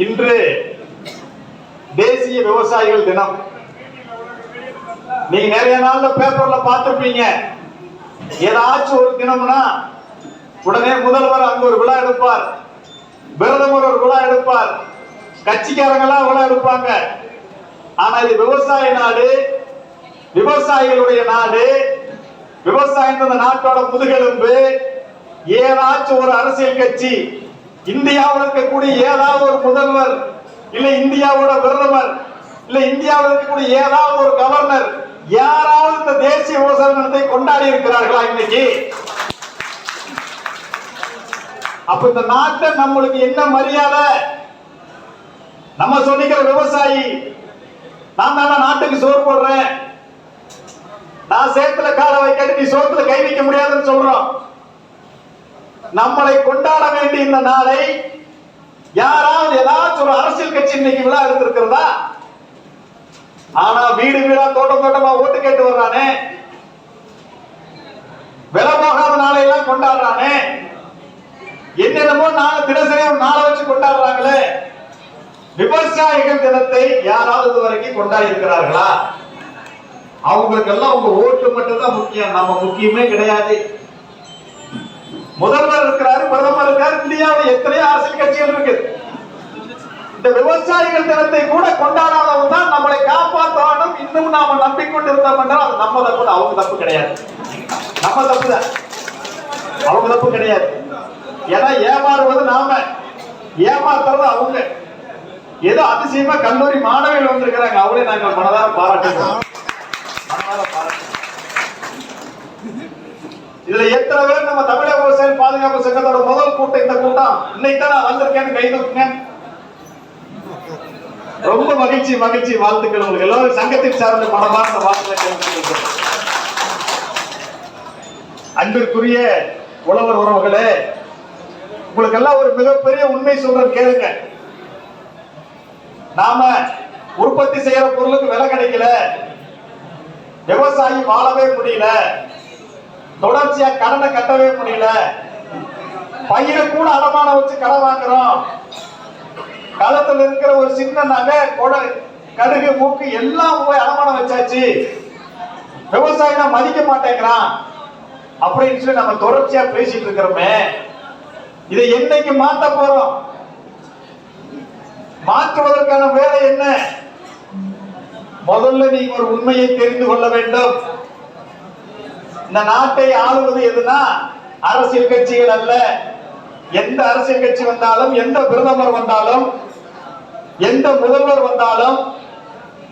இன்று தேசிய விவசாயிகள் தினம். நீங்க நிறைய நாள்ல பேப்பர்ல பார்த்திருப்பீங்க. ஏதாச்சும் ஒரு தினம்னா உடனே முதல்வர் அங்க ஒரு விழா எடுப்பார், பிரதமர் ஒரு விழா எடுப்பார், கட்சிக்காரங்க எல்லாம் விழா எடுப்பாங்க. ஆனா இது விவசாய நாடு, விவசாயிகளுடைய நாடு. விவசாயம் இந்த நாட்டோட முதுகெலும்பு. ஏதாச்சும் ஒரு அரசியல் கட்சி, இந்தியாவில் இருக்கக்கூடிய ஏதாவது ஒரு முதல்வர், இல்ல இந்தியாவோட பிரதமர், இல்ல இந்தியாவில் இருக்கக்கூடிய ஏதாவது ஒரு கவர்னர் யாராவது இந்த தேசிய விவசாய தினத்தை கொண்டாடி இருக்கிறார்களா இன்னைக்கு? அப்ப இந்த நாட்டை நம்மளுக்கு என்ன மரியாதை? நம்ம சொல்லிக்கிற விவசாயி, நான் தானே நாட்டுக்கு சோறு போடுறேன், நான் சேத்துல கால வைக்க நீ சோத்துல கை வைக்க முடியாதுன்னு சொல்றோம். நம்மளை கொண்டாட வேண்டிய இந்த நாளை யாராவது ஏதாச்சும் ஒரு அரசியல் கட்சி இன்னைக்கு விழா எடுத்திருக்கிறதா? ஆனா வீடு வீடா தோட்டம் தோட்டமா ஓட்டு கேட்டு வர்றானே, விலை போகாத நாளையெல்லாம் கொண்டாடுறானே, என்னென்னமோ நாளை தினசரி நாளை வச்சு கொண்டாடுறாங்களே. விவசாயிகள் தினத்தை யாராவது இதுவரைக்கும் கொண்டாடி இருக்கிறார்களா? அவங்களுக்கு எல்லாம் உங்க ஓட்டு மட்டும் தான் முக்கியம், நம்ம முக்கியமே கிடையாது. முதல்வர் இருக்கிறாரு, பிரதமர் இருக்காரு, இந்தியாவில் எத்தனையோ அரசியல் கட்சிகள் இருக்கு. இந்த விவசாயிகள் தினத்தை கூட கொண்டாடாதவங்க தான் நம்மளை காப்பாற்றணும் இன்னும் நாம நம்பிக்கொண்டிருந்தோம் என்றால் அது நம்ம தப்பு, அவங்க தப்பு கிடையாது. நம்ம தப்பு தான், அவங்க தப்பு கிடையாது. ஏன்னா ஏமாறுவது நாம, ஏமாத்துறது அவங்க. ஏதோ அதிசயமா கல்லூரி மாணவிகள் வந்திருக்கிறாங்க, அவளே நாங்கள் மனதார பாராட்டுகிறோம். இதுல எத்தனை பேர் நம்ம தமிழக விவசாய பாதுகாப்பு சங்கத்தோட முதல் கூட்டம் இந்த கூட்டம் இன்னைக்கு தான் நான் வந்திருக்கேன்னு கை தூக்குங்க. ரொம்ப மகிழ்ச்சி மகிழ்ச்சி, வாழ்த்துக்கள் உங்களுக்கு எல்லாரும் சங்கத்தின் சார்ந்த மனமார்ந்த வாழ்த்துக்களை. அன்பிற்குரிய உழவர் உறவுகளே, உங்களுக்கு எல்லாம் ஒரு மிகப்பெரிய உண்மை சொல்றேன் கேளுங்க. நாம உற்பத்தி செய்யற பொருளுக்கு விலை கிடைக்கல, விவசாயி வாழவே முடியல, தொடர்ச்சியா கடனை கட்டவே முடியல, பயிரை கூட அடமானம் வச்சு கடன் வாங்குறோம், களத்துல இருக்கிற ஒரு சின்ன நகை கடுகு மூக்கு எல்லாம் போய் அடமானம் வச்சாச்சு, விவசாயினா மதிக்க மாட்டேங்கிறான் அப்படின்னு சொல்லி நம்ம தொடர்ச்சியா பேசிட்டு இருக்கிறோமே. இதை என்னைக்கு மாற்ற போறோம்? மாற்றுவதற்கான வேலை என்ன? முதல்ல நீங்க ஒரு உண்மையை தெரிந்து கொள்ள வேண்டும். இந்த நாட்டை ஆளுவது எதுனா அரசியல் கட்சிகள் அல்ல. எந்த அரசியல் கட்சி வந்தாலும், எந்த பிரதமர் வந்தாலும், எந்த முதல்வர் வந்தாலும்,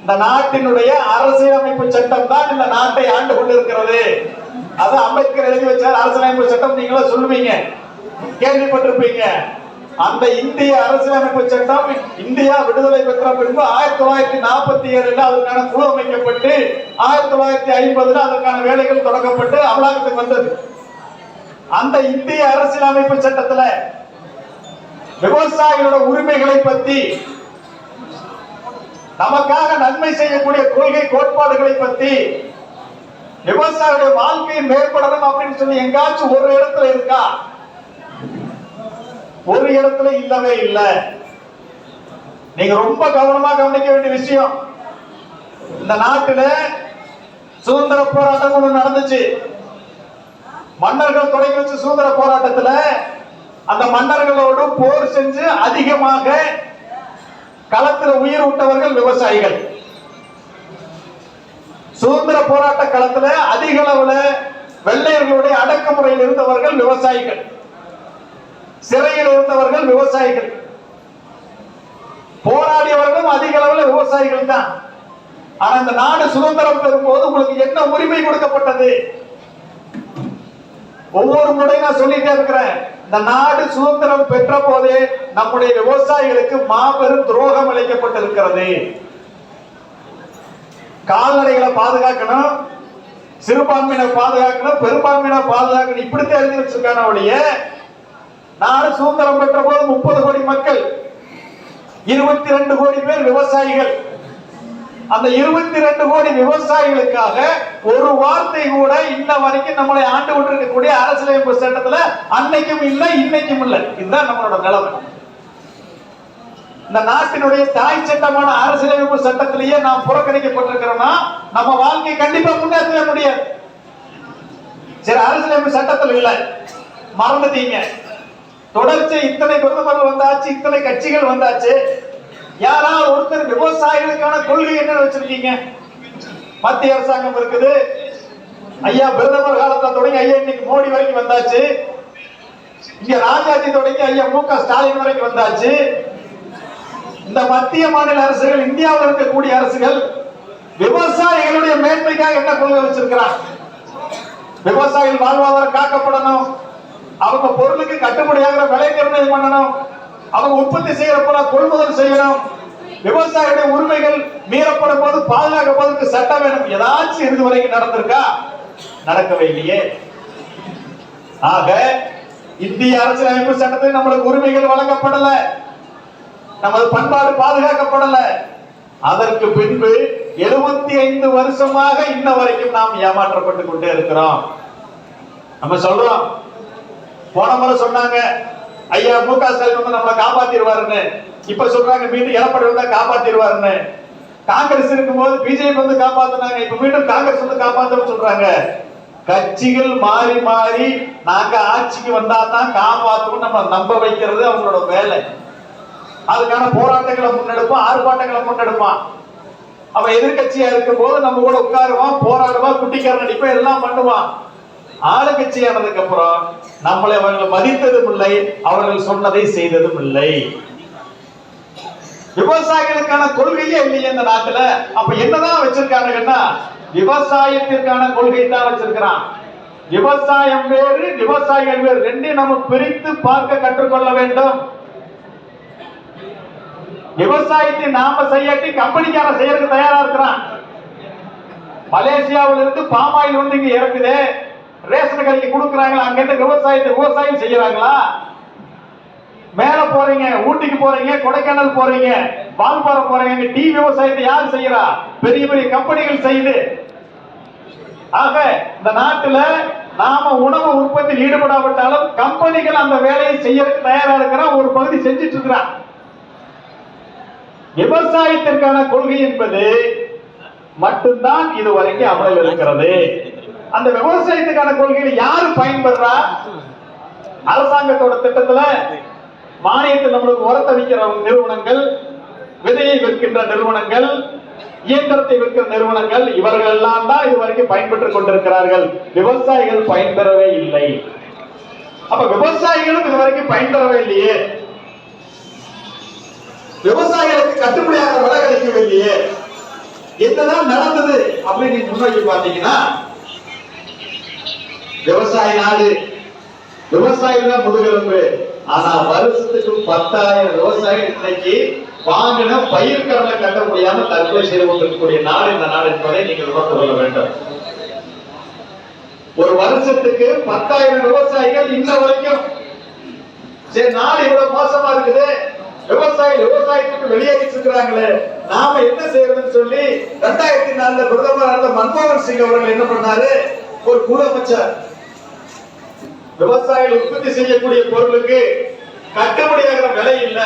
இந்த நாட்டினுடைய அரசியலமைப்பு சட்டம் தான் இந்த நாட்டை ஆண்டு கொண்டிருக்கிறது. அது அம்பேத்கர் எழுதி வச்சார் அரசியலமைப்பு சட்டம், நீங்களும் சொல்லுவீங்க, கேள்விப்பட்டிருப்பீங்க. அந்த இந்திய அரசியலமைப்பு சட்டம் இந்தியா விடுதலை பெற்ற பின்பு 1947 அதற்கான குழு அமைக்கப்பட்டு 1950 அதற்கான வேலைகள் தொடங்கப்பட்டு அமலாக்கத்துக்கு வந்தது. அந்த இந்திய அரசியலமைப்பு சட்டத்துல விவசாயிகளோட உரிமைகளை பத்தி, நமக்காக நன்மை செய்யக்கூடிய கொள்கை கோட்பாடுகளை பத்தி, விவசாயிகளுடைய வாழ்க்கையை மேம்படணும் அப்படின்னு சொல்லி எங்காச்சும் ஒரு இடத்துல இருக்கா? ஒரு இடத்துல இல்லவே இல்லை. நீங்க ரொம்ப கவனமா கவனிக்க வேண்டிய விஷயம், இந்த நாட்டில சுதந்திர போராட்டம் ஒண்ணு நடந்துச்சு. மன்னர்கள் தொடங்கி வச்ச சுதந்திர போராட்டத்துல அந்த மன்னர்களோடு போர் செஞ்சு அதிகமாக களத்தில் உயிர் விட்டவர்கள் விவசாயிகள். சுதந்திர போராட்ட களத்துல அதிக அளவுல வெள்ளையர்களுடைய அடக்குமுறையில் இருந்தவர்கள் விவசாயிகள், சிறையில் இருந்தவர்கள் விவசாயிகள், போராடியவர்களும் அதிக அளவில் விவசாயிகள் தான். ஆனா இந்த நாடு சுதந்திரம் பெறும்போது உங்களுக்கு என்ன உரிமை கொடுக்கப்பட்டது? ஒவ்வொரு முறையும் நான் சொல்லிட்டே இருக்கிறேன், இந்த நாடு சுதந்திரம் பெற்ற போதே நம்முடைய விவசாயிகளுக்கு மாபெரும் துரோகம் அளிக்கப்பட்டிருக்கிறது. கால்நடைகளை பாதுகாக்கணும், சிறுபான்மையினர் பாதுகாக்கணும், பெரும்பான்மையினர் பாதுகாக்கணும், இப்படித்தான் எழுதி வச்சிருக்கான ஒழிய நாடு சுதந்திரம் பெற்ற போது 30 கோடி மக்கள், 22 கோடி பேர் விவசாயிகள். அந்த 22 கோடி விவசாயிகளுக்காக ஒரு வார்த்தை கூட இன்ன வரைக்கும் நம்மளை ஆண்டு கொண்டிருக்கக்கூடிய அரசியலமைப்பு சட்டத்துல அன்னைக்கும் இல்லை, இன்னைக்கும் இல்லை. இதுதான் நம்மளோட நிலைமை. இந்த நாட்டினுடைய தாய் சட்டமான அரசியலமைப்பு சட்டத்திலேயே நாம் புறக்கணிக்கப்பட்டிருக்கிறோம்னா நம்ம வாழ்க்கை கண்டிப்பா முன்னேற்றவே முடியாது. சரி, அரசியலமைப்பு சட்டத்தில் இல்ல, மறந்துட்டீங்க. தொடர்ச்சி இத்தனை பிரதமர்கள் வந்தாச்சு, இத்தனை கட்சிகள் வந்தாச்சு. யாராவது ஒருத்தர் விவசாயிகளுக்கான கொள்கை என்ன வச்சிருக்கீங்க? மத்திய அரசாங்கம் இருக்குது. ஐயா பிரதமர் காலத்தை தொடங்கி ஐயா இன்னைக்கு மோடி வரைக்கும் வந்தாச்சு. இங்க ராஜாஜி தொடங்கி ஐயா மு.க. ஸ்டாலின் வரைக்கும் வந்தாச்சு. இந்த மத்திய மாநில அரசுகள், இந்தியாவில் இருக்கக்கூடிய அரசுகள் விவசாயிகளுடைய மேன்மைக்காக என்ன கொள்கை வச்சிருக்கிறாங்க? விவசாயிகள் வாழ்வாதாரம் காக்கப்படணும், அவங்க பொருளுக்கு கட்டுப்படியாகிற விலை நிர்ணயம் பண்ணணும், அவங்க உற்பத்தி செய்யற போல கொள்முதல் செய்யணும், விவசாயிகளுடைய உரிமைகள் மீறப்படும் போது பாதுகாக்கப்படுவதற்கு சட்டம் வேணும். ஏதாச்சும் இறுதி வரைக்கும் நடந்திருக்கா? நடக்கவே இல்லையே. ஆக இந்திய அரசியலமைப்பு சட்டத்தில் நம்மளுக்கு உரிமைகள் வழங்கப்படல, நமது பண்பாடு பாதுகாக்கப்படல. அதற்கு பின்பு 75 வருஷமாக இன்ன வரைக்கும் நாம் ஏமாற்றப்பட்டு கொண்டே இருக்கிறோம். நம்ம சொல்றோம், போன முறை சொன்னாங்க ஐயா மு.க. ஸ்டாலின் வந்து நம்மளை காப்பாத்திடுவாருன்னு. இப்ப சொல்றாங்க மீண்டும் எடப்பாடி வந்தா காப்பாத்திடுவாருன்னு. காங்கிரஸ் இருக்கும்போது பிஜேபி வந்து காப்பாத்தினாங்க, இப்ப மீண்டும் காங்கிரஸ் வந்து காப்பாத்தணும்னு சொல்றாங்க. கட்சிகள் மாறி மாறி நாங்க ஆட்சிக்கு வந்தா தான் காப்பாற்றணும் நம்ம நம்ப வைக்கிறது அவங்களோட வேலை. அதுக்கான போராட்டங்களை முன்னெடுப்பான், ஆர்ப்பாட்டங்களை முன்னெடுப்பான். அவன் எதிர்கட்சியா இருக்கும் போது நம்ம கூட உட்காருவான், போராடுவான், குட்டிக்காரன் நடிப்பா, எல்லாம் பண்ணுவான். ஆளுங்கட்சியானதுக்கு அப்புறம் நம்மளை அவர்கள் மதித்ததும் இல்லை, அவர்கள் சொன்னதை செய்ததும் இல்லை. விவசாயிகளுக்கான கொள்கையே இல்லையே இந்த நாட்டுல. அப்ப என்னதான் வச்சிருக்காங்கன்னா விவசாயத்திற்கான கொள்கை தான் வச்சிருக்கிறான். விவசாயம் வேறு, விவசாயிகள் வேறு, ரெண்டையும் நம்ம பிரித்து பார்க்க கற்றுக்கொள்ள வேண்டும். விவசாயத்தை நாம செய்யாட்டி கம்பெனிக்கார செய்யறதுக்கு தயாரா இருக்கிறான். மலேசியாவில் இருந்து பாமாயில் வந்து இங்க இறக்குது, ரேஷன் கடைக்கு கொடுக்குறாங்களா, அங்க இருந்து விவசாயம் செய்யறாங்களா? மேல போறீங்க, ஊட்டிக்கு போறீங்க, கொடைக்கானல் போறீங்க, வால்பாறை போறீங்க, டீ விவசாயத்தை யார் செய்யறா? பெரிய பெரிய கம்பெனிகள் செய்யுது. ஆக இந்த நாட்டுல நாம உணவு உற்பத்தியில் ஈடுபடாவிட்டாலும் கம்பெனிகள் அந்த வேலையை செய்யறதுக்கு தயாரா இருக்கிறான், ஒரு பகுதி செஞ்சிட்டு இருக்கிறான். விவசாயத்திற்கான கொள்கை என்பது மட்டும்தான் இதுவரைக்கும் அமலில் இருக்கிறது. அந்த விவசாயத்துக்கான கொள்கையில் யாரு பயன்படுறா? அரசாங்கத்தோட திட்டத்துல மானியத்தில் நம்மளுக்கு உரத்தை விற்கிற நிறுவனங்கள், விதையை விற்கின்ற நிறுவனங்கள், இயந்திரத்தை விற்கிற நிறுவனங்கள், இவர்கள் எல்லாம் தான் இதுவரைக்கும் பயன்பெற்றுக் கொண்டிருக்கிறார்கள். விவசாயிகள் பயன்பெறவே இல்லை. அப்ப விவசாயிகளும் இதுவரைக்கும் பயன்பெறவே இல்லையே, விவசாயிகளுக்கு கட்டுப்படியாக விலை கிடைக்கவில்லையே, என்னதான் நடந்தது அப்படின்னு முன்னோக்கி பார்த்தீங்கன்னா, விவசாய நாடு, விவசாயிகள் தான் முதுகெலும்பு. ஆனா வருஷத்துக்கு 10,000 விவசாயிகள் இன்னைக்கு வாங்கின பயிர் கடனை கட்ட முடியாம தற்கொலை செய்து கொண்டிருக்கக்கூடிய நாடு இந்த நாடு என்பதை நீங்கள் உணர்ந்து கொள்ள வேண்டும். ஒரு வருஷத்துக்கு 10,000 விவசாயிகள் இன்ன வரைக்கும் சரி நாடு இவ்வளவு மோசமா இருக்குது, விவசாயத்துக்கு வெளியேறிட்டு இருக்கிறாங்களே, நாம என்ன செய்யறதுன்னு சொல்லி 2004 பிரதமர் மன்மோகன் சிங் அவர்கள் என்ன பண்ணாரு, ஒரு குழு அமைச்சார். விவசாயிகள் உற்பத்தி செய்யக்கூடிய பொருளுக்கு கட்டுப்படியாகிற விலை இல்ல,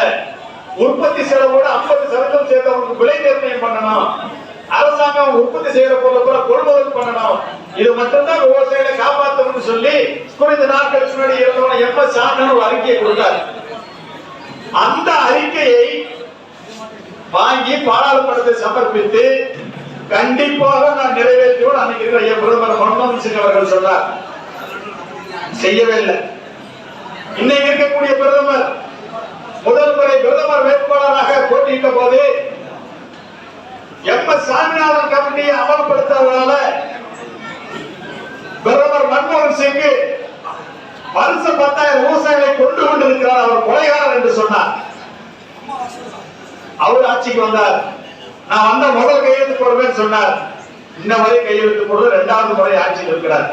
உற்பத்தி செலவோட 50% சேர்த்து அவங்களுக்கு விலை நிர்ணயம் பண்ணணும், அரசாங்கம் உற்பத்தி செய்யற பொருளை கூட கொள்முதல் பண்ணணும், இது மட்டும்தான் விவசாயிகளை காப்பாற்றணும்னு சொல்லி குறைந்த நாட்களுக்கு முன்னாடி இருந்தவன எம்.எஸ். சாமியார் ஒரு அறிக்கையை கொடுத்தார். அந்த அறிக்கையை வாங்கி பாராளுமன்றத்தை சமர்ப்பித்து கண்டிப்பாக நான் நிறைவேற்றுவோம் அன்னைக்கு இருக்கிற பிரதமர் மன்மோகன் சிங் அவர்கள் சொன்னார். செய்யவே இல்லை. இன்னைக்கு இருக்கக்கூடிய பிரதமர் முதல் முறை பிரதமர் வேட்பாளராக போட்டியிட்ட போது எம்.எஸ். சாமிநாதன் கமிட்டியை அமல்படுத்தாததால பிரதமர் மன்மோகன் சிங் வருஷம் 10,000 விவசாயிகளை கொண்டு கொண்டிருக்கிறார், அவர் கொலைகாரர் என்று சொன்னார். அவர் ஆட்சிக்கு வந்தார். நான் வந்த முதல் கையெழுத்து போடுவேன் சொன்னார். இன்ன வரை கையெழுத்து போடுவது 2வது முறை ஆட்சியில் இருக்கிறார்.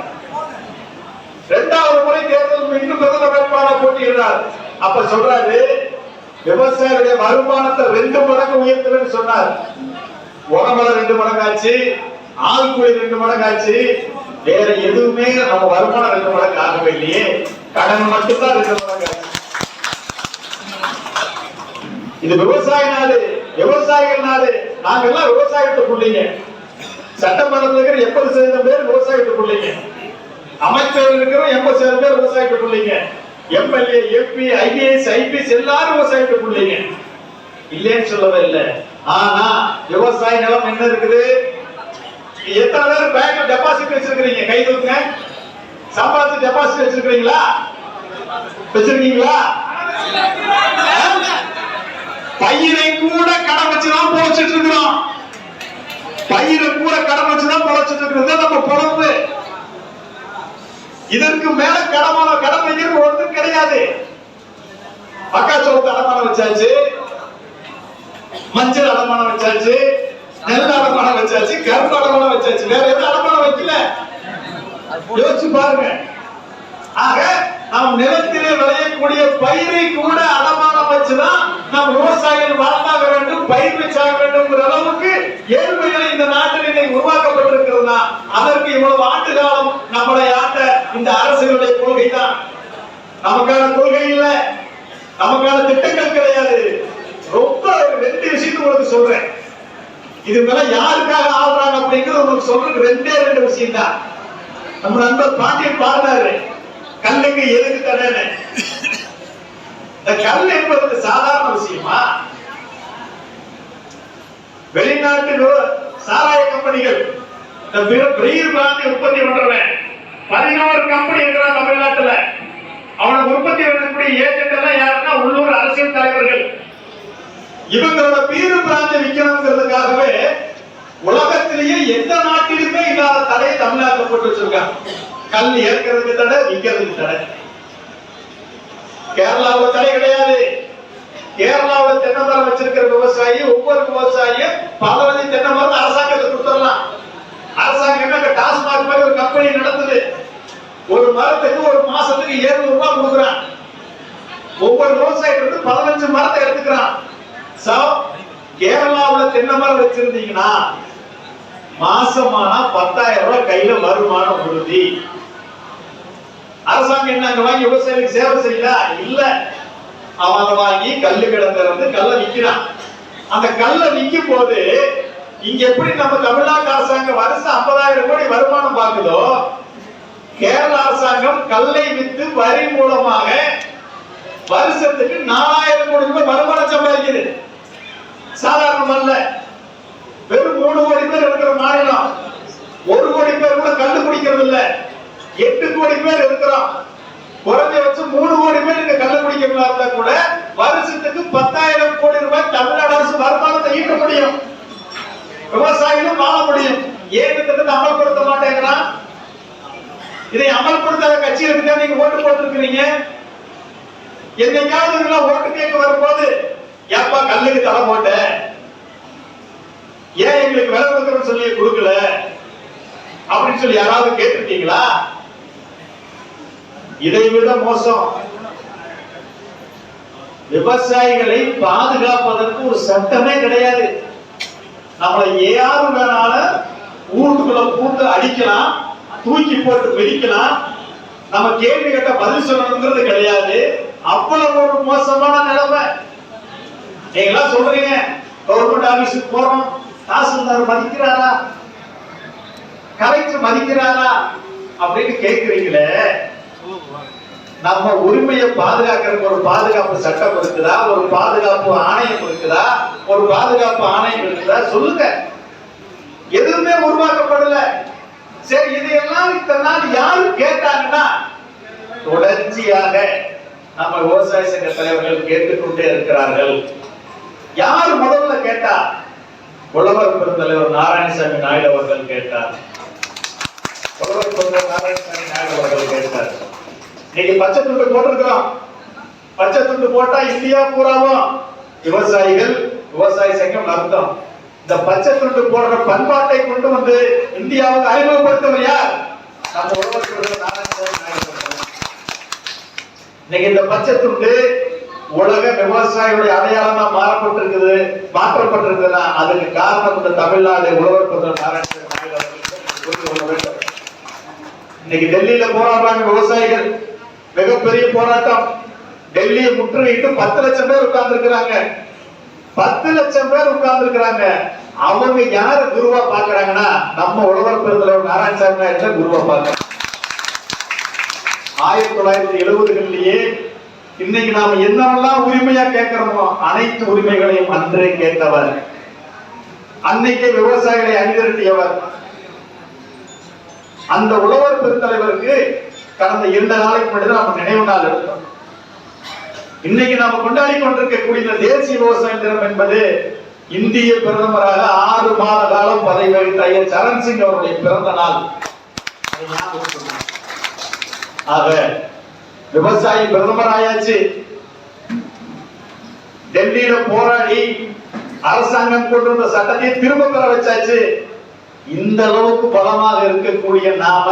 2வது முறை தேர்தல் இன்னும் பிரதமர் வேட்பாளர் போட்டியிடுறார். அப்ப சொல்றாரு, விவசாயிகளுடைய வருமானத்தை 2 மடங்கு உயர்த்துறேன்னு சொன்னார். உரமலை 2 மடங்கு ஆச்சு, ஆள் கூலி 2 மடங்கு ஆச்சு, வேற எதுவுமே நம்ம வருமானம் 2 மடங்கு ஆகவே இல்லையே, கடன் மட்டும்தான் 2 மடங்கு ஆச்சு. இது விவசாய நாடு, விவசாயிகள் நாடு. நாங்க எல்லாம் விவசாயத்தை பிள்ளைங்க. சட்டமன்றத்தில் இருக்கிற 80% பேர் விவசாயத்தை பிள்ளைங்க. அமைச்சர்கள் இருக்கிற 80% பேர் விவசாயத்தை பிள்ளைங்க. எம்எல்ஏ, எம்பி, ஐஏஎஸ், ஐபிஎஸ் எல்லாரும் விவசாயத்தை பிள்ளைங்க. இல்லைன்னு சொல்லவே இல்லை. ஆனா விவசாய நிலம் என்ன இருக்குது? எத்தனை பேர் பேங்க்ல டெபாசிட் வச்சிருக்கீங்க? கை தூக்குங்க. சம்பாதிச்சு டெபாசிட் வச்சிருக்கீங்களா? வச்சிருக்கீங்களா? பயிரை கூட கடன் வச்சுதான் பொழைச்சிட்டு இருக்கிறோம். பயிரை கூட கடன் வச்சுதான் பொழைச்சிட்டு இருக்கிறது நம்ம பொழப்பு. இதற்கு மேல கடன் வைக்கிறது ஒன்றும் கிடையாது. மக்காச்சோளத்தை அடமானம் வச்சாச்சு, மஞ்சள் அடமானம் வச்சாச்சு, நெல் அடமானம் வச்சாச்சு, கரும்பு அடமானம் வச்சாச்சு. வேற எதுவும் அடமானம் வைக்கல. யோசிச்சு பாருங்க. ஆக நாம் நிலத்திலே விளையக்கூடிய பயிரை கூட அடமானம் வச்சுதான் நாம் விவசாயிகள் வாழ்ந்தாக வேண்டும், பயிர் வச்சாக வேண்டும் அளவுக்கு ஏழ்மைகளை இந்த நாட்டில் இன்னைக்கு உருவாக்கப்பட்டிருக்கிறதா? அதற்கு இவ்வளவு ஆண்டு காலம் நம்மளை ஆண்ட இந்த அரசுகளுடைய கொள்கை தான். நமக்கான கொள்கை இல்லை, நமக்கான திட்டங்கள் கிடையாது. ரொம்ப 2 விஷயத்தை உங்களுக்கு சொல்றேன். இது மேல யாருக்காக ஆள்றாங்க அப்படிங்கிறது உங்களுக்கு சொல்றதுக்கு 2 விஷயம் தான். நம்ம நண்பர் பாண்டியன் பாடுறாரு, கல்லுக்கு எதுக்கு தடனை. இந்த கல் என்பது சாதாரண விஷயமா? வெளிநாட்டு சாராய கம்பெனிகள் பீர் பிராந்தி உற்பத்தி பண்றவன் 11 கம்பெனி இருக்கிறான் தமிழ்நாட்டுல. அவனுக்கு உற்பத்தி பண்ணக்கூடிய ஏஜென்ட் எல்லாம் யாருன்னா உள்ளூர் அரசியல் தலைவர்கள். இவங்களோட பீர் பிராந்தி விற்கணுங்கிறதுக்காகவே உலகத்திலேயே எந்த நாட்டிலுமே இல்லாத தடையை தமிழ்நாட்டில் போட்டு வச்சிருக்காங்க. கல் ஏற்கிறதுக்கு தடை, விற்கிறதுக்கு தடை. கேரளாவில் தடை கிடையாது. கேரளாவில் தென்னை மரம் வச்சிருக்கிற விவசாயி, ஒவ்வொரு விவசாயியும் 15 தென்னை மரம் அரசாங்கத்துக்கு கொடுத்துடலாம். அரசாங்கம் என்ன டாஸ்மாக் மாதிரி ஒரு கம்பெனி நடத்துது. ஒரு மரத்துக்கு ஒரு மாசத்துக்கு 700 ரூபாய் கொடுக்குறான். ஒவ்வொரு விவசாயிட்டு 15 மரத்தை எடுத்துக்கிறான். கேரளாவில் தென்னை மரம் வச்சிருந்தீங்கன்னா மாசமானா 10,000 ரூபாய் கையில வருமானம் உறுதி. அரசாங்கம் என்ன அங்க வாங்கி விவசாயிகளுக்கு சேவை செய்யல? இல்ல. அவன் அதை வாங்கி கல்லு கிடந்து கல்லை விற்கிறான். அந்த கல்லை விற்கும் போது இங்க எப்படி நம்ம தமிழ்நாட்டு அரசாங்கம் வருஷம் 50,000 கோடி வருமானம் பார்க்குதோ, கேரள அரசாங்கம் கல்லை வித்து வரி மூலமாக வருஷத்துக்கு 4,000 கோடி ரூபாய் வருமானம் சம்பாதிக்குது. சாதாரணம் அல்ல. வெறும் 3 கோடி பேர் இருக்கிற மாநிலம் 1 கோடி பேர் கூட கல்லு குடிக்கிறது இல்ல. 8 கோடி பேர் இருக்கிறோம். குறைஞ்சபட்சம் 3 கோடி பேர் இங்க கல்லு குடிக்கிறதா இருந்தா கூட வருஷத்துக்கு 10,000 கோடி ரூபாய் தமிழ்நாடு அரசு வருமானத்தை ஈட்ட முடியும். விவசாயிகளும் வாழ முடியும். ஏன் திட்டத்தை அமல்படுத்த மாட்டேங்கிறான்? இதை அமல்படுத்தாத கட்சிகளுக்கு தான் நீங்க ஓட்டு போட்டிருக்கிறீங்க. என்னைக்காவது ஓட்டு கேட்க வரும்போது ஏப்பா கல்லுக்கு தலை போட்ட, ஏன் எங்களுக்கு விலை கொடுக்கறன்னு சொல்லி கொடுக்கல அப்படின்னு சொல்லி யாராவது கேட்டிருக்கீங்களா? இதை விட மோசம், விவசாயிகளை பாதுகாப்பதற்கு ஒரு சட்டமே கிடையாது. நம்மளை யாரு வேணாலும் ஊருக்குள்ள பூந்து அடிக்கலாம், தூக்கி போட்டு மிதிக்கலாம், நம்ம கேள்வி கேட்ட பதில் சொல்லணுங்கிறது கிடையாது. அவ்வளவு ஒரு மோசமான நிலைமை. நீங்களா சொல்றீங்க கவர்மெண்ட் ஆபீஸுக்கு போறோம், தாசில்தார் மதிக்கிறாரா, கலெக்டர் மதிக்கிறாரா அப்படின்னு கேட்கிறீங்களே. நம்ம உரிமையை பாதுகாக்கிறதுக்கு ஒரு பாதுகாப்பு சட்டம் இருக்குதா? ஒரு பாதுகாப்பு ஆணையம் இருக்குதா? ஒரு பாதுகாப்பு ஆணையம் இருக்குதா? சொல்லுங்க. எதுவுமே உருவாக்கப்படல. சரி, இதையெல்லாம் இத்தனை நாள் யாரு கேட்டாங்கன்னா தொடர்ச்சியாக நம்ம விவசாய சங்க தலைவர்கள் கேட்டுக்கொண்டே இருக்கிறார்கள். யார் முதல்ல கேட்டா? உழவர் பெருந்தலைவர் நாராயணசாமி நாயுடு அவர்கள் கேட்டார். உழவர் பெருந்தலைவர் நாராயணசாமி நாயுடு அவர்கள் கேட்டார். இன்னைக்கு பச்சை துண்டு போட்டிருக்கிறோம். பச்சை துண்டு போட்டா இந்தியா பூராவும் விவசாயிகள், விவசாய சங்கம் அர்த்தம். இந்த பச்சை துண்டு போடுற பண்பாட்டை கொண்டு வந்து இந்தியாவுக்கு அறிமுகப்படுத்தவர் யார்? நம்ம உழவர் பெருந்தலைவர் நாராயணசாமி நாயுடு அவர்கள். இன்னைக்கு இந்த பச்சை துண்டு உலக விவசாயிகளுடைய அடையாளமா மாற்றப்பட்டிருக்குதுன்னா அதுக்கு காரணம் இந்த தமிழ்நாடு உழவர் பெருந்தலைவர் நாராயணசாமி நாயுடு அவர்கள் புரிந்து கொள்ள வேண்டும். இன்னைக்கு டெல்லியில போராடுறாங்க விவசாயிகள், மிகப்பெரிய போராட்டம். டெல்லியை முற்றுகையிட்டு 10 லட்சம் பேர் உட்கார்ந்து இருக்கிறாங்க. 10 லட்சம் பேர் உட்கார்ந்து இருக்கிறாங்க. அவங்க யார குருவா பாக்குறாங்கன்னா நம்ம உழவர் பெருந்தலைவர் நாராயணசாமி நாயுடு குருவா பாக்குறாங்க. 1970களிலேயே இன்னைக்கு நாம என்னவெல்லாம் உரிமையா கேட்கிறோமோ அனைத்து உரிமைகளையும் அன்றே கேட்டவர், அன்னைக்கே விவசாயிகளை அணிதிரட்டியவர். அந்த உழவர் பெருந்தலைவருக்கு கடந்த 2 நாளைக்கு முன்னாடி நம்ம நினைவு நாள் எடுத்தோம். இன்னைக்கு நாம கொண்டாடி கொண்டிருக்கக்கூடிய தேசிய விவசாய தினம் என்பது இந்திய பிரதமராக 6 மாத காலம் பதவி வகித்த ஐயா சரண் சிங் அவருடைய பிறந்த நாள். ஆக விவசாயி பிரதமர் ஆயாச்சு. டெல்லியில போராடி அரசாங்கம் கொண்டு வந்த சட்டத்தை திரும்ப பெற வச்சாச்சு. இந்த அளவுக்கு பலமாக இருக்கக்கூடிய நாம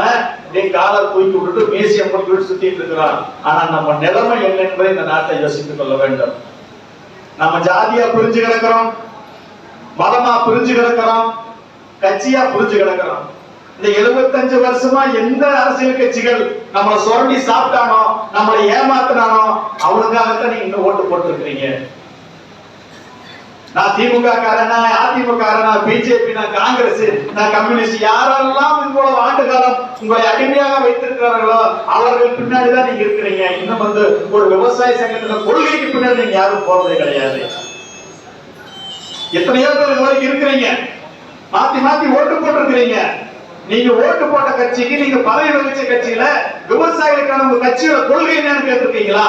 காலை தூக்கி விட்டுட்டு மேசிய போட்டு சுத்திட்டு இருக்கிறோம். ஆனா நம்ம நிலைமை என்ன என்பதை இந்த நாட்டை யோசித்துக் கொள்ள வேண்டும். நம்ம ஜாதியா பிரிஞ்சு கிடக்கிறோம், மதமா பிரிஞ்சு கிடக்கிறோம், கட்சியா பிரிஞ்சு கிடக்கிறோம். இந்த 75 வருஷமா எந்த அரசியல் கட்சிகள் நம்மளை சுரண்டி சாப்பிட்டானோ, நம்மளை ஏமாத்தினானோ அவனுக்காகத்தான் நீங்க இன்னும் ஓட்டு போட்டு இருக்கிறீங்க. நான் திமுக காரனா, அதிமுக காரனா, பிஜேபி, நான் காங்கிரஸ், நான் கம்யூனிஸ்ட், யாரெல்லாம் இவ்வளவு ஆண்டு காலம் உங்களை அடிமையாக வைத்திருக்கிறார்களோ அவர்கள் பின்னாடிதான் நீங்க இருக்கிறீங்க. இன்னும் ஒரு விவசாய சங்கத்துல கொள்கைக்கு பின்னாடி நீங்க யாரும் போறதே கிடையாது. எத்தனையோ பேர் இது வரைக்கும் இருக்கிறீங்க, மாத்தி மாத்தி ஓட்டு போட்டிருக்கிறீங்க. நீங்க ஓட்டு போட்ட கட்சிக்கு, நீங்க பதவி வகிச்ச கட்சியில விவசாயிகளுக்கான உங்க கட்சியோட கொள்கை என்னன்னு கேட்டிருக்கீங்களா?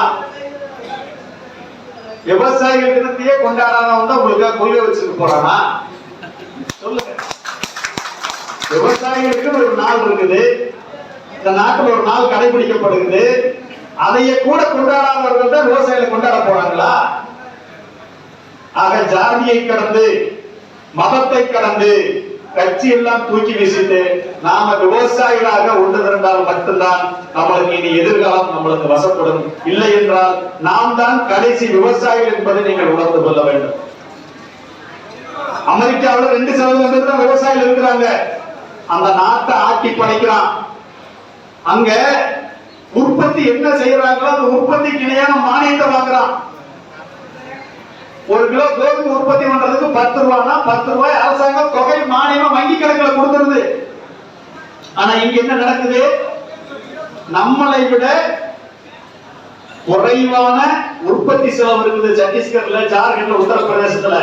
விவசாயிகள் தினத்தையே கொண்டாடாதவன் தான் உங்களுக்கு கொள்கை வச்சுட்டு போறானா? சொல்லுங்க. விவசாயிகளுக்கு ஒரு நாள் இருக்குது, இந்த நாட்டில் ஒரு நாள் கடைபிடிக்கப்படுகிறது. அதையே கூட கொண்டாடாதவர்கள் தான் விவசாயிகளை கொண்டாட போறாங்களா? ஆக ஜாதியை கடந்து, மதத்தை கடந்து, கட்சி எல்லாம் தூக்கி வீசிட்டு நாம விவசாயிகளாக ஒன்று திரண்டால் மட்டும்தான் நம்மளுக்கு இனி எதிர்காலம் நம்மளுக்கு வசப்படும். இல்லை என்றால் நாம் தான் கடைசி விவசாயிகள் என்பதை நீங்கள் உணர்ந்து கொள்ள வேண்டும். அமெரிக்காவில் 2% தான் விவசாயிகள் இருக்கிறாங்க. அந்த நாட்டை ஆட்டி படைக்கிறான். அங்க உற்பத்தி என்ன செய்யறாங்களோ அந்த உற்பத்திக்கு இணையான மானியத்தை வாங்குறான். 1 கிலோ கோதுமை உற்பத்தி பண்றதுக்கு 10 ரூபாய்னா 10 ரூபாய் அரசாங்கம் தொகை மானியமா வங்கி கணக்குல கொடுத்துருது. ஆனா இங்க என்ன நடக்குது? நம்மளை விட குறைவான உற்பத்தி செலவு இருக்குது சத்தீஸ்கர்ல, ஜார்க்கண்ட்ல, உத்தரப்பிரதேசத்துல.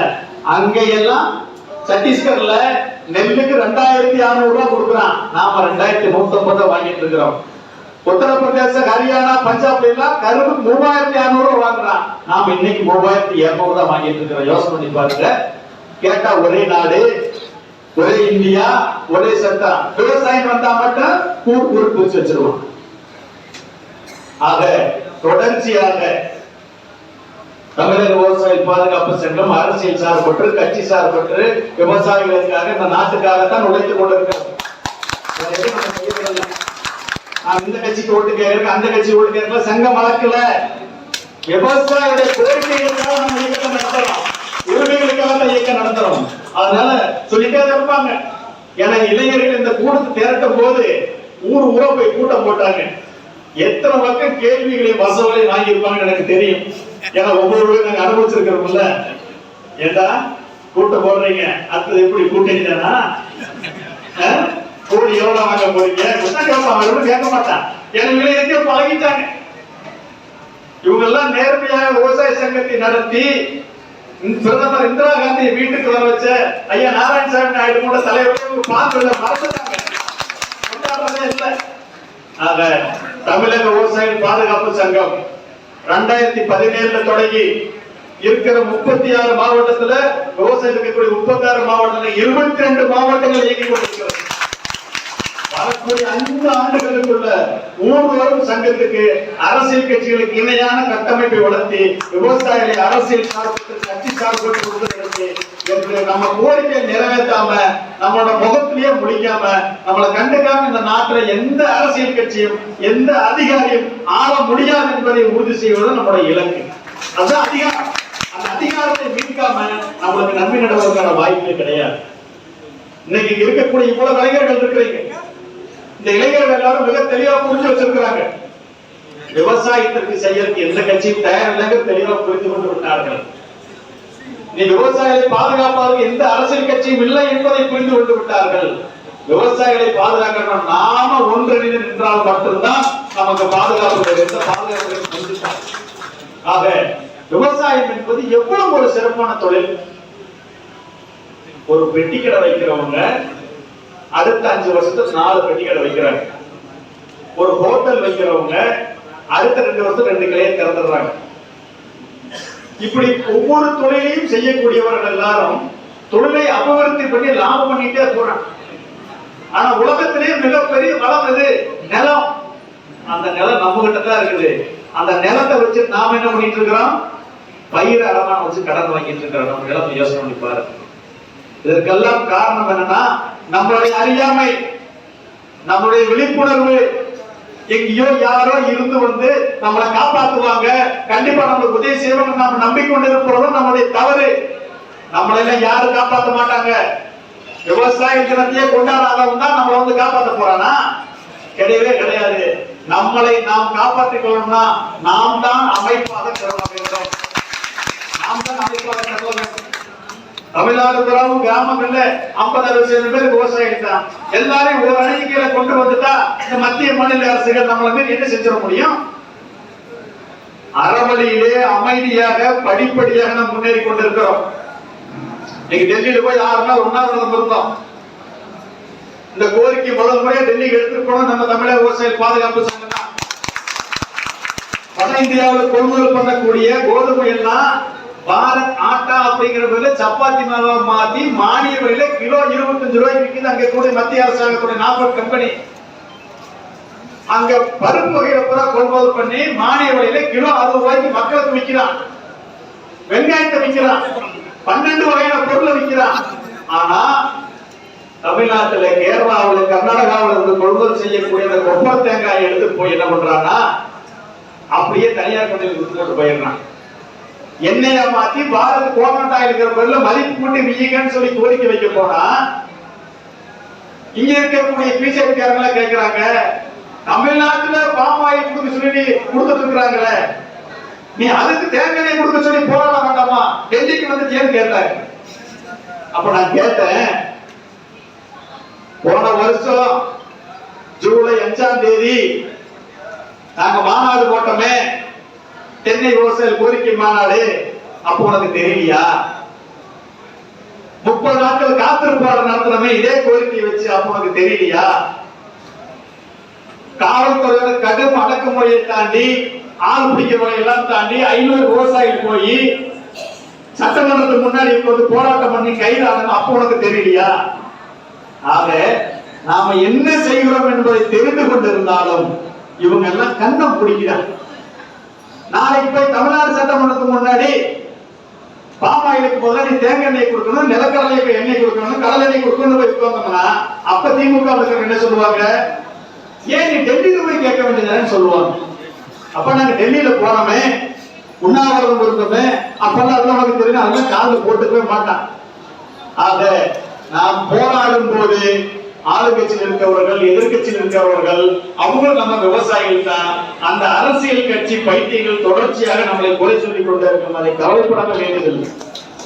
அங்க எல்லாம் சத்தீஸ்கர்ல நெல்லுக்கு 2600 ரூபாய் கொடுக்குறான். நாம 2150 வாங்கிட்டு இருக்கிறோம். உத்தரப்பிரதேச, ஹரியானா, பஞ்சாப்ல எல்லாம் கரும்பு 3600 ரூபாய் வாங்குறான். நாம இன்னைக்கு 3200 தான் வாங்கிட்டு இருக்கிறோம். யோசனை பண்ணி பாருங்க. கேட்டா ஒரே நாடு, ஒரே இந்தியா, ஒரே சட்டம். விவசாயம் வந்தா மட்டும் கூறு பிரிச்சு வச்சிருவோம். ஆக தொடர்ச்சியாக தமிழக விவசாய பாதுகாப்பு சங்கம் அரசியல் சார்பற்று, கட்சி சார்பற்று, விவசாயிகளுக்காக, இந்த நாட்டுக்காகத்தான் உழைத்துக் கொண்டிருக்கிறோம். இந்த கட்சிக்கு ஓட்டு கேட்க, அந்த கட்சி ஓட்டு கேட்கல, சங்கம் வளர்க்கல. விவசாயிகளுடைய கோரிக்கைகளுக்காக நம்ம இயக்கம் நடத்துறோம், உரிமைகளுக்காக இயக்கம் நடத்துறோம். அதனால சொல்லிட்டே இருப்பாங்க. ஏன்னா இளைஞர்கள் இந்த கூட்டத்தை திரட்டும் போது ஊர் ஊரா போய் கூட்டம் போட்டாங்க. எத்தனை பக்கம் கேள்விகளையும் வசவங்களையும் வாங்கியிருப்பாங்க எனக்கு தெரியும். ஏன்னா ஒவ்வொருவரையும் நாங்க அனுபவிச்சிருக்கிறோம்ல. ஏண்டா கூட்டம் போடுறீங்க, அடுத்தது எப்படி கூட்டணி தானா, கூடி எவ்வளவு வாங்க போறீங்க கேட்க மாட்டான். எனக்கு பழகிட்டாங்க. இவங்க எல்லாம் நேர்மையாக விவசாய சங்கத்தை நடத்தி பிரதமர் இந்திரா காந்தியை வீட்டுக்கு வர வச்ச ஐயா நாராயணசாமி நாயுடு கூட தலைவர் பார்த்து மறந்துட்டாங்க, கொண்டாடுறதே இல்லை. ஆக தமிழக விவசாய பாதுகாப்பு சங்கம் 2017 தொடங்கி இருக்கிற 36 மாவட்டத்துல விவசாயம் இருக்கக்கூடிய 36 மாவட்டத்தில் 22 மாவட்டங்கள் இயங்கிக் கொண்டிருக்கிறது. வரக்கூடிய 5 ஆண்டுகளுக்குள்ள ஊர்வரும் சங்கத்துக்கு அரசியல் கட்சிகளுக்கு இணையான கட்டமைப்பை வளர்த்தி விவசாயிகளை அரசியல் சார்பு, கட்சி சார்பு கொடுப்பதற்கு என்று நம்ம கோரிக்கை நிறைவேற்றாம, நம்மளோட முகத்திலேயே முடிக்காம, நம்மளை கண்டுக்காம இந்த நாட்டில் எந்த அரசியல் கட்சியும் எந்த அதிகாரியும் ஆள முடியாது என்பதை உறுதி செய்வது நம்முடைய இலக்கு. அதுதான் அதிகாரம். அந்த அதிகாரத்தை மீட்காம நம்மளுக்கு நன்மை நடவதற்கான வாய்ப்பே கிடையாது. இன்னைக்கு இருக்கக்கூடிய இவ்வளவு இளைஞர்கள் இருக்கிறீங்க. இந்த இளைஞர்கள் எல்லாரும் மிக தெளிவா புரிஞ்சு வச்சிருக்கிறாங்க. விவசாயத்திற்கு செய்யறதுக்கு எந்த கட்சியும் தயார் இல்லைங்க, தெளிவா புரிந்து கொண்டு விட்டார்கள். நீ விவசாயிகளை பாதுகாப்பதற்கு எந்த அரசியல் கட்சியும் இல்லை என்பதை புரிந்து கொண்டு விட்டார்கள். விவசாயிகளை பாதுகாக்கணும் நாம ஒன்றிணைந்து நின்றால் மட்டும்தான் நமக்கு பாதுகாப்பு. எந்த பாதுகாப்பு? ஆக விவசாயம் என்பது எவ்வளவு ஒரு சிறப்பான தொழில். ஒரு பெட்டி கடை வைக்கிறவங்க அடுத்த 5 வருஷத்துக்கு 4 பெட்டி கடை வைக்கிறாங்க. ஒரு ஹோட்டல் வைக்கிறவங்க அடுத்த 2 வருஷம் 2 கிளையை திறந்துடுறாங்க. இப்படி ஒவ்வொரு தொழிலையும் செய்யக்கூடியவர்கள் எல்லாரும் தொழிலை அபிவிருத்தி பண்ணி லாபம் பண்ணிட்டே போறாங்க. ஆனா உலகத்திலேயே மிகப்பெரிய வளம் எது? நிலம். அந்த நிலம் நம்ம கிட்ட தான் இருக்குது. அந்த நிலத்தை வச்சு நாம என்ன பண்ணிட்டு இருக்கிறோம்? பயிர் அடமானம் வச்சு கடன் வாங்கிட்டு இருக்கிறோம். நம்ம நிலத்தை யோசனை பண்ணி பாருங்க. இதற்கெல்லாம் காரணம் என்னன்னா நம்மளுடைய அறியாமை, நம்மளுடைய விழிப்புணர்வு. எங்கேயோ யாரோ இருந்து வந்து நம்மளை காப்பாற்றுவாங்க, கண்டிப்பா நம்மளுக்கு உதவி செய்வாங்க நம்ம நம்பிக்கொண்டு இருப்பதும் நம்மளுடைய தவறு. நம்மளெல்லாம் யாரும் காப்பாற்ற மாட்டாங்க. விவசாய தினத்தையே கொண்டாடாதவன் தான் நம்மளை வந்து காப்பாற்ற போறானா? கிடையவே கிடையாது. நம்மளை நாம் காப்பாற்றிக் கொள்ளணும்னா நாம் தான் அமைப்பாக செல்ல வேண்டும். நாம் தான் அமைப்பாக செல்ல வேண்டும். தமிழ்நாடு கிராமங்கள்ல 50-60 பேர் விவசாயம் தான். எல்லாரையும் ஒரு அணைக்கு கீழே கொண்டு வந்துட்டா இந்த மத்திய மாநில அரசுகள் நம்மள மீறி என்ன செஞ்சிட முடியும்? அறவழியிலே அமைதியாக படிப்படியாக நாம் முன்னேறி கொண்டிருக்கிறோம். இன்னைக்கு டெல்லியில போய் 6 நாள் உண்ணாவிரதம் இருந்தோம். இந்த கோரிக்கை முதல் முறையா டெல்லிக்கு எடுத்துட்டு போனோம் நம்ம தமிழக விவசாய பாதுகாப்பு சங்கம் தான். வட இந்தியாவில் கொள்முதல் பண்ணக்கூடிய கோதுமை எல்லாம் பாரத் ஆட்டா அப்படிங்கிற பேர்ல சப்பாத்தி மாவா மாத்தி மானிய விலையில கிலோ 25 ரூபாய்க்கு விற்குது. அங்க கூட மத்திய அரசாங்கத்துடைய நாபர்ட் கம்பெனி அங்க பருப்பு வகையில பூரா கொள்முதல் பண்ணி மானிய விலையில கிலோ 60 ரூபாய்க்கு மக்களுக்கு விற்கிறான். வெங்காயத்தை விற்கிறான். 12 வகையான பொருளை விற்கிறான். ஆனா தமிழ்நாட்டுல, கேரளாவில், கர்நாடகாவில் இருந்து கொள்முதல் செய்யக்கூடிய அந்த கொப்பர் தேங்காய் எடுத்து போய் என்ன பண்றான்னா அப்படியே தனியார் கம்பெனியில் விட்டு போயிடுறான். எண்ணெய மாத்தி பாரத் கோகனட் ஆயில் இருக்கிற பேர்ல மதிப்பு கூட்டி விய்யங்கன்னு சொல்லி கோரிக்கை வைக்க போனா இங்க இருக்கக்கூடிய பிஜேபி காரங்கள கேக்குறாங்க, தமிழ்நாட்டுல பாம் ஆயில் கொடுக்க சொல்லி கொடுத்துட்டு இருக்கிறாங்களே, நீ அதுக்கு தேங்காய் கொடுக்க சொல்லி போராட வேண்டாமா? டெல்லிக்கு வந்து ஏன் கேட்டாங்க. அப்ப நான் கேட்டேன், போன வருஷம் ஜூலை 5ஆம் தேதி நாங்க மாநாடு போட்டோமே, தென்னை விவசாய கோரிக்கை மாநாடு. அப்போ உனக்கு தெரியலையா? 30 நாட்கள் காத்திருப்பாளர் நடத்தணுமே இதே கோரிக்கை வச்சு. அப்போ உனக்கு தெரியலையா? காவல்துறையோட கடும் அடக்குமுறையை தாண்டி, ஆள் பிடிக்கிறவங்க எல்லாம் தாண்டி 500 விவசாயிகள் போய் சட்டமன்றத்துக்கு முன்னாடி வந்து போராட்டம் பண்ணி கைது ஆகணும். அப்போ உனக்கு தெரியலையா? ஆக நாம என்ன செய்கிறோம் என்பதை தெரிந்து கொண்டிருந்தாலும் இவங்க எல்லாம் கண்ணம் பிடிக்கிறாங்க. நாளைக்கு போய் தமிழ்நாடு சட்டமன்றத்துக்கு முன்னாடி பாமாயிலுக்கு பதிலாக நீ தேங்காய் எண்ணெய் கொடுக்கணும், நிலக்கடலை எண்ணெய் கொடுக்கணும், கடலை எண்ணெய் கொடுக்கணும் போய் இருக்கோம்னா அப்ப திமுக என்ன சொல்லுவாங்க? ஏன் நீ டெல்லியில போய் கேட்க வேண்டியதுன்னு சொல்லுவாங்க. அப்ப நாங்க டெல்லியில போனோமே, உண்ணாவிரதம் இருந்தோமே, அப்பெல்லாம் அதெல்லாம் நமக்கு தெரியும். அதெல்லாம் காலில் போட்டுக்கவே மாட்டான். ஆக நாம் போராடும் போது ஆளுங்கட்சியில் இருக்கிறவர்கள், எதிர்கட்சியில் இருக்கிறவர்கள், அவங்களும் நம்ம விவசாயிகள் தான். அந்த அரசியல் கட்சி பைத்தியங்கள் தொடர்ச்சியாக நம்மளை குறை சொல்லிக் கொண்டே இருக்கும். அதை கவலைப்படாம வேண்டியதில்லை.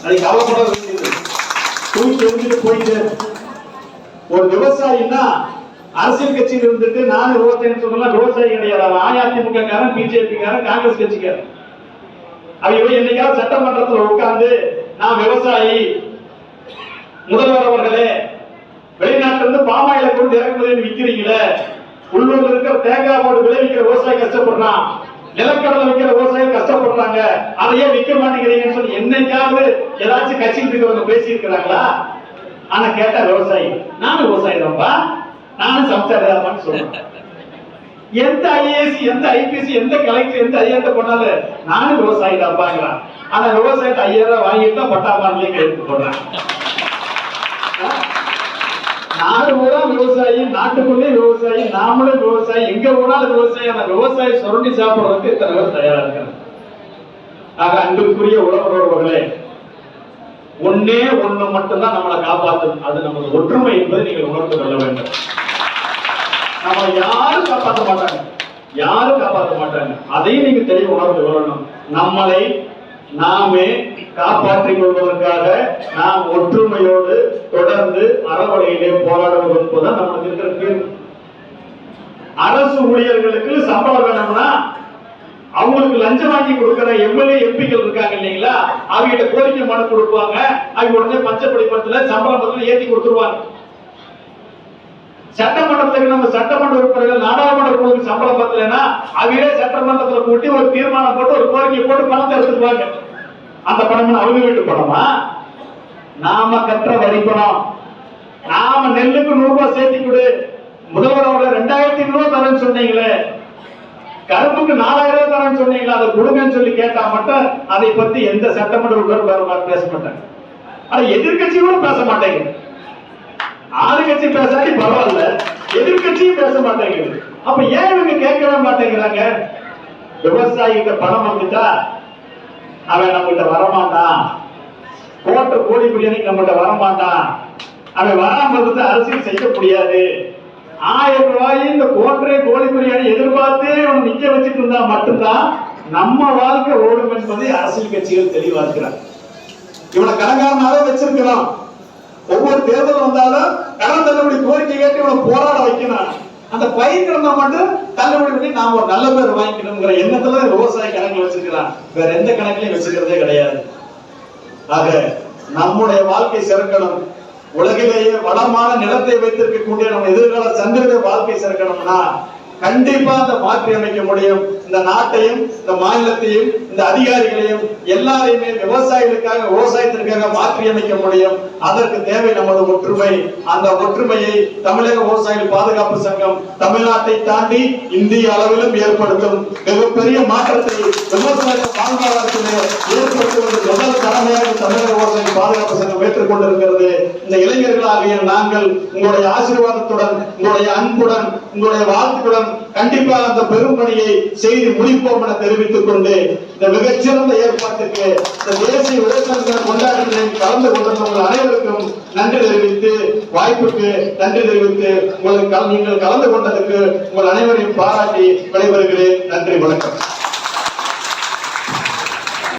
அதை கவலைப்பட வேண்டியதில்லை. தூக்கி எறிஞ்சிட்டு போயிட்டு ஒரு விவசாயின்னா அரசியல் கட்சியில் இருந்துட்டு நானும் விவசாயம் சொல்லலாம். விவசாயி கிடையாது. அவன் அதிமுக காரன், பிஜேபி காரன், காங்கிரஸ் கட்சிக்காரன். அவங்க என்னைக்காவது சட்டமன்றத்தில் உட்கார்ந்து நான் விவசாயி, முதல்வர் அவர்களே வெளிநாட்டுல இருந்து பாமாயில கொண்டு இறக்குமதி விற்கிறீங்களே, உள்ளூர்ல இருக்கிற தேங்காய் போட்டு விளைவிக்கிற விவசாயி கஷ்டப்படுறான், நிலக்கடலை விற்கிற விவசாயி கஷ்டப்படுறாங்க, அதையே விற்க மாட்டேங்கிறீங்கன்னு சொல்லி என்னைக்காவது ஏதாச்சும் கட்சியில் இருக்கிறவங்க பேசி இருக்கிறாங்களா? ஆனா கேட்டா விவசாயி, நானும் விவசாயி தான்ப்பா, நானும் சம்சாரிதாப்பான்னு சொல்றேன். எந்த ஐஏஎஸ், எந்த ஐபிஎஸ், எந்த கலெக்டர், எந்த ஐஏஎஸ் போனாலும் நானும் விவசாயி தான்ப்பாங்கிறான். ஆனா விவசாயத்தை 5000 ரூபாய் வாங்கிட்டு தான் பட்டா மாநிலம் கையெழுத்து போடுறான். நாடு பூரா விவசாயி, நாட்டுக்குள்ளே விவசாயி, நாமளும் விவசாயி, எங்க போனாலும் விவசாயி. அந்த விவசாயி சுரண்டி சாப்பிடுறதுக்கு இத்தனை பேர் தயாரா இருக்காங்க. ஆக அன்பிற்குரிய உறவுகளே, ஒன்னே ஒண்ணு மட்டும்தான் நம்மளை காப்பாற்றும். அது நமது ஒற்றுமை என்பதை நீங்கள் உணர்ந்து கொள்ள வேண்டும். நம்ம யாரும் காப்பாற்ற மாட்டாங்க, யாரும் காப்பாற்ற மாட்டாங்க. அதையும் நீங்க தெளிவு உணர்ந்து கொள்ளணும். நம்மளை நாமே காப்பாற்றிக் கொள்வதற்காக நாம் ஒற்றுமையோடு தொடர்ந்து அறவழியிலே போராடுவது என்பதுதான் நமக்கு இருக்கிற தீர்வு. அரசு ஊழியர்களுக்கு சம்பளம் வேணும்னா அவங்களுக்கு லஞ்சம் வாங்கி கொடுக்கிற எம்எல்ஏ எம்பிக்கள் இருக்காங்க இல்லைங்களா, அவங்க கோரிக்கை மனு கொடுப்பாங்க. அவங்க உடனே பச்சைப்படி பத்தில சம்பளம் பத்தில ஏற்றி கொடுத்துருவாங்க. சட்டமன்றத்துக்கு நம்ம சட்டமன்ற உறுப்பினர்கள் நாடாளுமன்ற உறுப்பினர்களுக்கு சம்பளம் பத்தலைன்னா அவங்களே சட்டமன்றத்தில் கூட்டி ஒரு தீர்மானம் போட்டு ஒரு கோரிக்கை போட்டு பணத்தை எடுத்துக்குவாங்க. அந்த பணம் அவங்க வீட்டு பணமா? நாம கற்ற வரி பணம். நாம நெல்லுக்கு 100 ரூபாய் சேர்த்து கொடு, முதல்வர் அவர்கள் 2500 ரூபாய் தரேன்னு சொன்னீங்களே, கரும்புக்கு 4000 ரூபாய் தரேன்னு சொன்னீங்களா, அதை கொடுங்கன்னு சொல்லி கேட்டா மட்டும் அதை பத்தி எந்த சட்டமன்ற உறுப்பினர் பேச மாட்டாங்க. ஆனா எதிர்கட்சி கூட பேச மாட்டேங்க. ஆளுங்கட்சி பேசாட்டி பரவாயில்ல, எதிர்கட்சியும் பேச மாட்டேங்குது. அப்ப ஏன் இவங்க கேட்கவே மாட்டேங்கிறாங்க? விவசாயிகிட்ட பணம் வந்துட்டா அவன் நம்மகிட்ட வரமாட்டான், கோட்டை கோழி பிரியாணி நம்மகிட்ட வரமாட்டான், அவன் வராம அரசியல் செய்ய முடியாது. 1000 ரூபாய் இந்த கோட்டை கோழி பிரியாணி எதிர்பார்த்து அவன் நிக்க வச்சுட்டு இருந்தா மட்டும்தான் நம்ம வாழ்க்கை ஓடும் என்பதை அரசியல் கட்சிகள் தெளிவா இருக்கிறார். இவனை கடங்காரனாவே வச்சிருக்கிறோம். ஒவ்வொரு தேர்தல் வந்தாலும் கடன் தள்ளுபடி கோரிக்கை கேட்டு இவனை போராட வைக்கணும். அந்த பயிர்கிறத மட்டும் தள்ளுபடி பண்ணி நாம ஒரு நல்ல பேர் வாங்கிக்கணுங்கிற எண்ணத்துல விவசாய கணக்குல வச்சிருக்கிறான். வேற எந்த கணக்குலையும் வச்சுக்கிறதே கிடையாது. ஆக நம்முடைய வாழ்க்கை சிறக்கணும், உலகிலேயே வளமான நிலத்தை வைத்திருக்கக்கூடிய நம்ம எதிர்கால சந்திரனுடைய வாழ்க்கை சிறக்கணும்னா கண்டிப்பா அந்த மாற்றி அமைக்க முடியும். இந்த நாட்டையும் இந்த மாநிலத்தையும் இந்த அதிகாரிகளையும் எல்லாரையுமே விவசாயிகளுக்காக விவசாயத்திற்காக மாற்றி அமைக்க முடியும். அதற்கு தேவை நமது ஒற்றுமை. அந்த ஒற்றுமையை தமிழக விவசாயிகள் பாதுகாப்பு சங்கம் தமிழ்நாட்டை தாண்டி இந்திய அளவிலும் ஏற்படுத்தும் மிகப்பெரிய மாற்றத்தை விவசாய வாழ்வாதாரத்திலே ஏற்படுத்துவது முதல் கடமையாக தமிழக விவசாயிகள் பாதுகாப்பு சங்கம் ஏற்றுக் கொண்டிருக்கிறது. இந்த இளைஞர்களாகிய நாங்கள் உங்களுடைய ஆசீர்வாதத்துடன், உங்களுடைய அன்புடன், உங்களுடைய வாழ்த்துக்களுடன் கண்டிப்பாக அந்த பெரும் பணியை செய்து முடிப்போம் என தெரிவித்துக் கொண்டு இந்த மிகச்சிறந்த ஏற்பாட்டுக்கு இந்த தேசிய விவசாய தின கொண்டாட்டத்தில் கலந்து கொண்டிருந்த அனைவருக்கும் நன்றி தெரிவித்து, வாய்ப்புக்கு நன்றி தெரிவித்து, நீங்கள் கலந்து கொண்டதற்கு உங்கள் அனைவரையும் பாராட்டி விடைபெறுகிறேன். நன்றி, வணக்கம்.